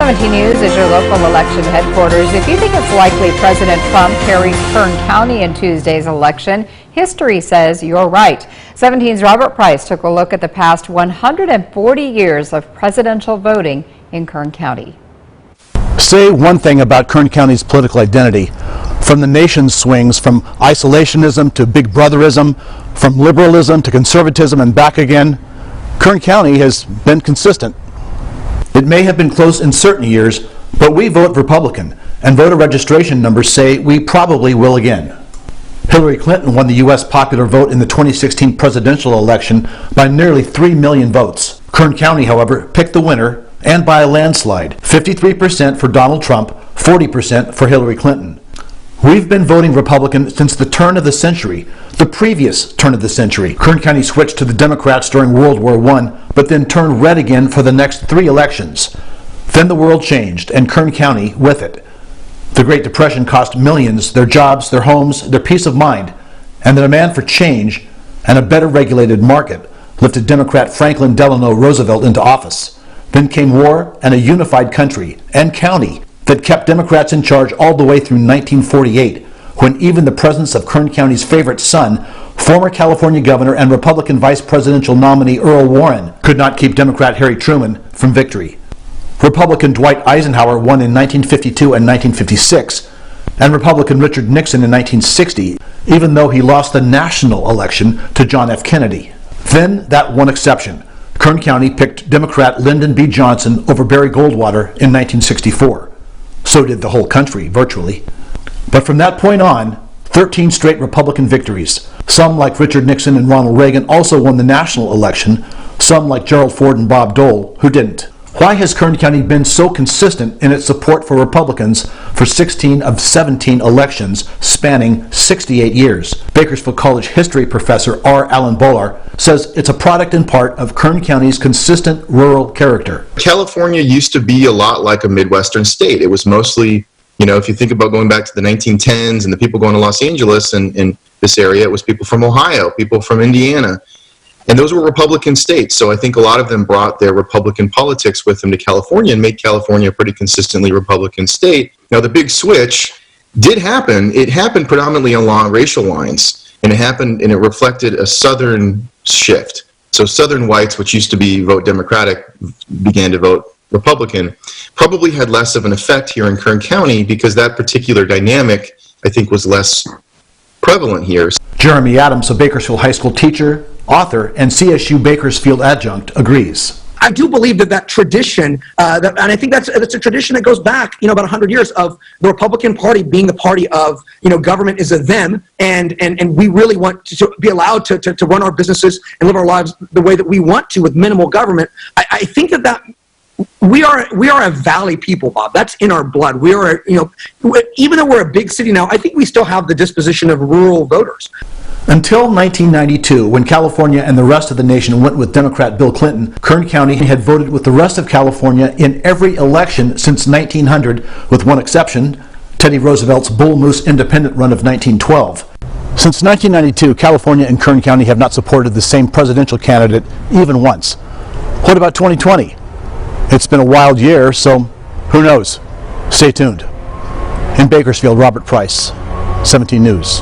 17 News is your local election headquarters. If you think it's likely President Trump carries Kern County in Tuesday's election, history says you're right. 17's Robert Price took a look at the past 140 years of presidential voting in Kern County. Say one thing about Kern County's political identity. From the nation's swings, from isolationism to big brotherism, from liberalism to conservatism and back again, Kern County has been consistent. It may have been close in certain years, but we vote Republican, and voter registration numbers say we probably will again. Hillary Clinton won the U.S. popular vote in the 2016 presidential election by nearly 3 million votes. Kern County, however, picked the winner, and by a landslide, 53% for Donald Trump, 40% for Hillary Clinton. We've been voting Republican since the turn of the century, the previous turn of the century. Kern County switched to the Democrats during World War I, but then turned red again for the next 3 elections. Then the world changed, and Kern County with it. The Great Depression cost millions their jobs, their homes, their peace of mind, and the demand for change and a better regulated market lifted Democrat Franklin Delano Roosevelt into office. Then came war and a unified country and county that kept Democrats in charge all the way through 1948, when even the presence of Kern County's favorite son, former California governor and Republican vice presidential nominee Earl Warren, could not keep Democrat Harry Truman from victory. Republican Dwight Eisenhower won in 1952 and 1956, and Republican Richard Nixon in 1960, even though he lost the national election to John F. Kennedy. Then that one exception. Kern County picked Democrat Lyndon B. Johnson over Barry Goldwater in 1964. So did the whole country, virtually. But from that point on, 13 straight Republican victories. Some, like Richard Nixon and Ronald Reagan, also won the national election. Some, like Gerald Ford and Bob Dole, who didn't. Why has Kern County been so consistent in its support for Republicans for 16 of 17 elections spanning 68 years? Bakersfield College history professor R. Alan Bolar says it's a product in part of Kern County's consistent rural character. California used to be a lot like a Midwestern state. It was mostly, if you think about going back to the 1910s and the people going to Los Angeles and in this area, it was people from Ohio, people from Indiana. And those were Republican states, so I think a lot of them brought their Republican politics with them to California and made California a pretty consistently Republican state. Now, the big switch did happen. It happened predominantly along racial lines, and it reflected a Southern shift. So Southern whites, which used to vote Democratic, began to vote Republican. Probably had less of an effect here in Kern County because that particular dynamic, I think, was less prevalent here. Jeremy Adams, a Bakersfield High School teacher, author, and CSU Bakersfield adjunct, agrees. I do believe that tradition, and I think that's a tradition that goes back, about 100 years of the Republican Party being the party of, government is a them, and we really want to be allowed to run our businesses and live our lives the way that we want to with minimal government. I think that we are a valley people, Bob. That's in our blood. We are, even though we're a big city now, I think we still have the disposition of rural voters. Until 1992, when California and the rest of the nation went with Democrat Bill Clinton, Kern County had voted with the rest of California in every election since 1900, with one exception, Teddy Roosevelt's Bull Moose independent run of 1912. Since 1992, California and Kern County have not supported the same presidential candidate even once. What about 2020? It's been a wild year, so who knows? Stay tuned. In Bakersfield, Robert Price, 17 News.